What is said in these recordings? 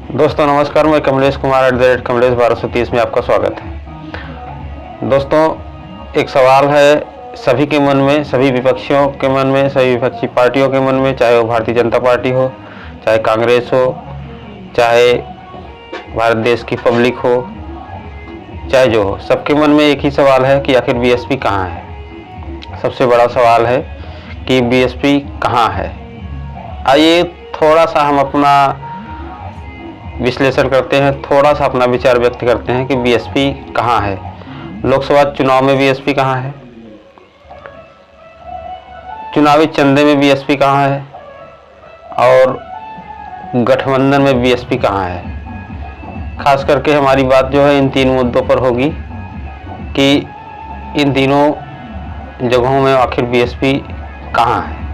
दोस्तों नमस्कार, मैं कमलेश कुमार @कमलेश 1230 में आपका स्वागत है। दोस्तों, एक सवाल है सभी के मन में, सभी विपक्षियों के मन में, सभी विपक्षी पार्टियों के मन में, चाहे वो भारतीय जनता पार्टी हो, चाहे कांग्रेस हो, चाहे भारत देश की पब्लिक हो, चाहे जो हो, सबके मन में एक ही सवाल है कि आखिर बीएसपी कहाँ है। सबसे बड़ा सवाल है कि बीएसपी कहाँ है। आइए थोड़ा सा हम अपना विश्लेषण करते हैं, थोड़ा सा अपना विचार व्यक्त करते हैं कि बीएसपी कहाँ है। लोकसभा चुनाव में बीएसपी कहाँ है, चुनावी चंदे में बीएसपी कहाँ है, और गठबंधन में बीएसपी कहाँ है। खास करके हमारी बात जो है इन तीन मुद्दों पर होगी कि इन तीनों जगहों में आखिर बीएसपी कहाँ है।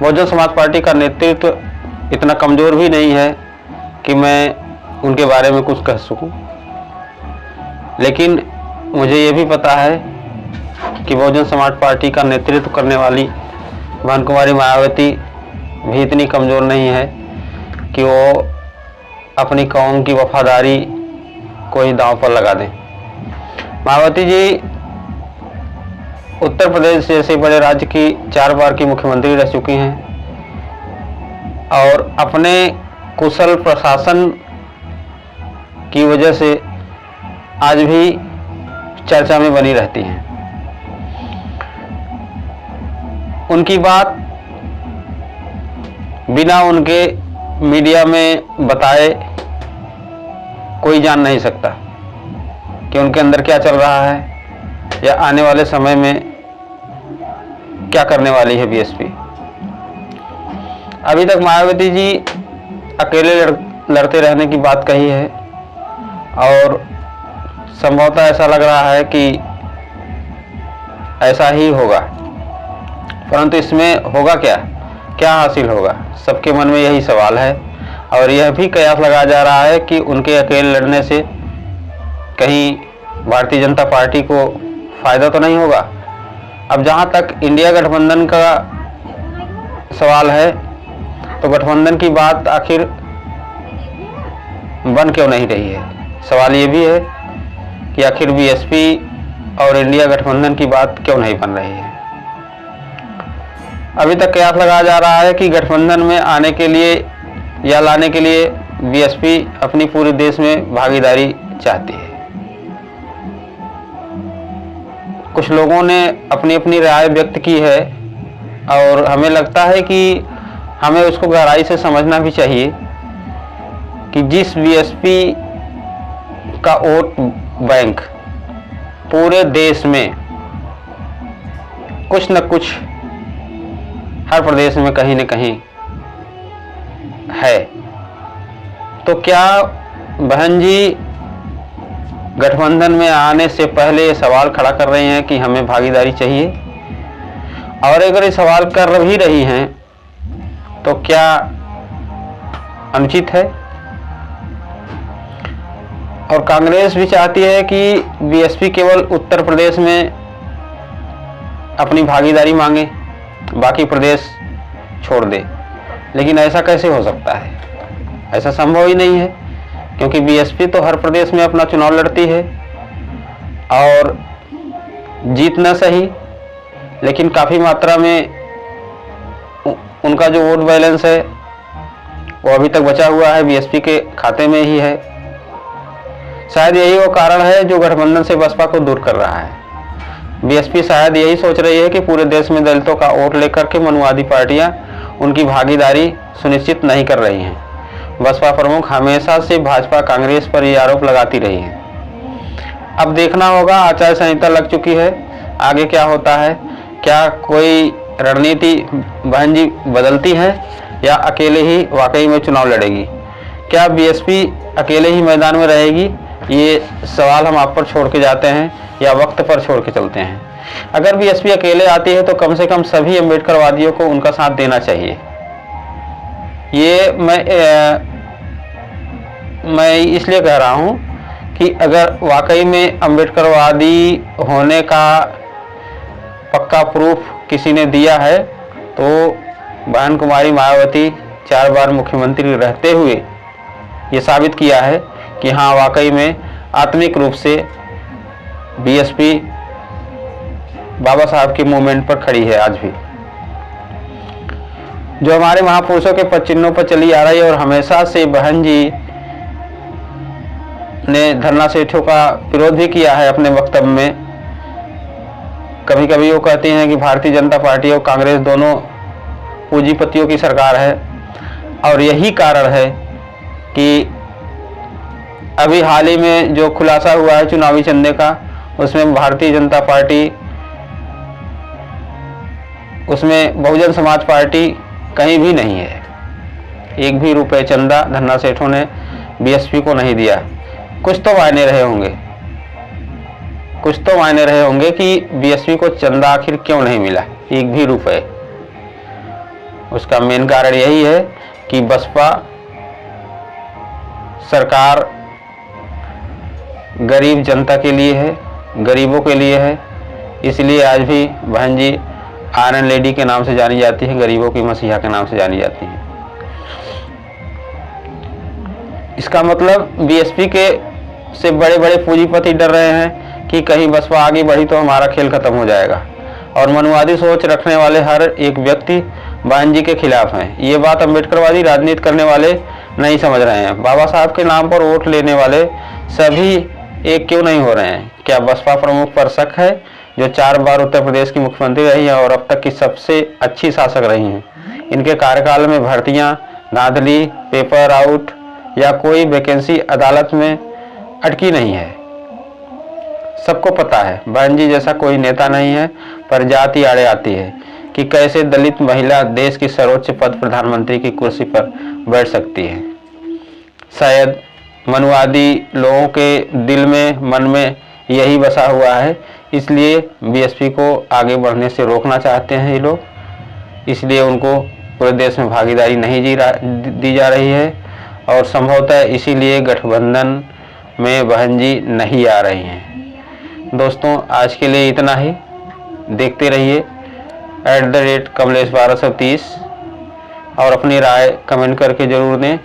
बहुजन समाज पार्टी का नेतृत्व इतना कमज़ोर भी नहीं है कि मैं उनके बारे में कुछ कह सकूं, लेकिन मुझे ये भी पता है कि बहुजन समाज पार्टी का नेतृत्व करने वाली बहन कुमारी मायावती भी इतनी कमज़ोर नहीं है कि वो अपनी कौम की वफादारी को ही दांव पर लगा दें। मायावती जी उत्तर प्रदेश जैसे बड़े राज्य की 4 बार की मुख्यमंत्री रह चुकी हैं और अपने कुशल प्रशासन की वजह से आज भी चर्चा में बनी रहती हैं। उनकी बात बिना उनके मीडिया में बताए कोई जान नहीं सकता कि उनके अंदर क्या चल रहा है या आने वाले समय में क्या करने वाली है बीएसपी। अभी तक मायावती जी अकेले लड़ते रहने की बात कही है और संभवतः ऐसा लग रहा है कि ऐसा ही होगा, परंतु इसमें होगा क्या, क्या हासिल होगा, सबके मन में यही सवाल है। और यह भी कयास लगाया जा रहा है कि उनके अकेले लड़ने से कहीं भारतीय जनता पार्टी को फायदा तो नहीं होगा। अब जहां तक इंडिया गठबंधन का सवाल है तो गठबंधन की बात आखिर बन क्यों नहीं रही है। सवाल ये भी है कि आखिर बीएसपी और इंडिया गठबंधन की बात क्यों नहीं बन रही है। अभी तक कयास लगाया जा रहा है कि गठबंधन में आने के लिए या लाने के लिए बीएसपी अपनी पूरे देश में भागीदारी चाहती है। कुछ लोगों ने अपनी अपनी राय व्यक्त की है और हमें लगता है कि हमें उसको गहराई से समझना भी चाहिए कि जिस बीएसपी का वोट बैंक पूरे देश में कुछ न कुछ हर प्रदेश में कहीं न कहीं है, तो क्या बहन जी गठबंधन में आने से पहले ये सवाल खड़ा कर रही हैं कि हमें भागीदारी चाहिए। और अगर ये सवाल कर भी रही हैं तो क्या अनुचित है। और कांग्रेस भी चाहती है कि बीएसपी केवल उत्तर प्रदेश में अपनी भागीदारी मांगे, बाकी प्रदेश छोड़ दे, लेकिन ऐसा कैसे हो सकता है। ऐसा संभव ही नहीं है, क्योंकि बीएसपी तो हर प्रदेश में अपना चुनाव लड़ती है और जीत न सही लेकिन काफ़ी मात्रा में उनका जो वोट बैलेंस है वो अभी तक बचा हुआ है, बीएसपी के खाते में ही है। शायद यही वो कारण है जो गठबंधन से बसपा को दूर कर रहा है। बीएसपी शायद यही सोच रही है कि पूरे देश में दलितों का वोट लेकर के मनुवादी पार्टियां उनकी भागीदारी सुनिश्चित नहीं कर रही हैं। बसपा प्रमुख हमेशा से भाजपा कांग्रेस पर ये आरोप लगाती रही है। अब देखना होगा, आचार संहिता लग चुकी है, आगे क्या होता है। क्या कोई रणनीति बहन जी बदलती है या अकेले ही वाकई में चुनाव लड़ेगी। क्या बीएसपी अकेले ही मैदान में रहेगी, ये सवाल हम आप पर छोड़ के जाते हैं या वक्त पर छोड़ के चलते हैं। अगर बीएसपी अकेले आती है तो कम से कम सभी अम्बेडकरवादियों को उनका साथ देना चाहिए। ये मैं इसलिए कह रहा हूँ कि अगर वाकई में अम्बेडकरवादी होने का पक्का प्रूफ किसी ने दिया है तो बहन कुमारी मायावती 4 बार मुख्यमंत्री रहते हुए ये साबित किया है कि हाँ, वाकई में आत्मिक रूप से बीएसपी बाबा साहब के मूवमेंट पर खड़ी है। आज भी जो हमारे महापुरुषों के पद चिन्हों पर चली आ रही है, और हमेशा से बहन जी ने धरना सेठों का विरोध भी किया है अपने वक्तव्य में। कभी कभी वो कहते हैं कि भारतीय जनता पार्टी और कांग्रेस दोनों पूंजीपतियों की सरकार है, और यही कारण है कि अभी हाल ही में जो खुलासा हुआ है चुनावी चंदे का, उसमें भारतीय जनता पार्टी, उसमें बहुजन समाज पार्टी कहीं भी नहीं है। एक भी रुपए चंदा धरना सेठों ने बीएसपी को नहीं दिया। कुछ तो मायने रहे होंगे, कि बीएसपी को चंदा आखिर क्यों नहीं मिला, एक भी रुपए। उसका मेन कारण यही है कि बसपा सरकार गरीब जनता के लिए है, गरीबों के लिए है। इसलिए आज भी बहन जी आयरन लेडी के नाम से जानी जाती है, गरीबों की मसीहा के नाम से जानी जाती है। इसका मतलब बीएसपी के से बड़े बड़े पूंजीपति डर रहे हैं कि कहीं बसपा आगे बढ़ी तो हमारा खेल खत्म हो जाएगा, और मनुवादी सोच रखने वाले हर एक व्यक्ति बहन जी के खिलाफ हैं। ये बात अम्बेडकरवादी राजनीति करने वाले नहीं समझ रहे हैं। बाबा साहब के नाम पर वोट लेने वाले सभी एक क्यों नहीं हो रहे हैं? क्या बसपा प्रमुख पर शक है, जो 4 बार उत्तर प्रदेश की मुख्यमंत्री रही है और अब तक की सबसे अच्छी शासक रही हैं? इनके कार्यकाल में भर्तियां, धांधली, पेपर आउट या कोई वैकेंसी अदालत में अटकी नहीं है। सबको पता है बहन जी जैसा कोई नेता नहीं है, पर जाति आड़े आती है कि कैसे दलित महिला देश की सर्वोच्च पद प्रधानमंत्री की कुर्सी पर बैठ सकती है। शायद मनुवादी लोगों के दिल में, मन में यही बसा हुआ है, इसलिए बीएसपी को आगे बढ़ने से रोकना चाहते हैं ये लोग। इसलिए उनको पूरे देश में भागीदारी नहीं दी जा रही है, और संभवतः इसीलिए गठबंधन में बहन जी नहीं आ रही हैं। दोस्तों, आज के लिए इतना ही। देखते रहिए @कमलेश 1230 और अपनी राय कमेंट करके जरूर दें।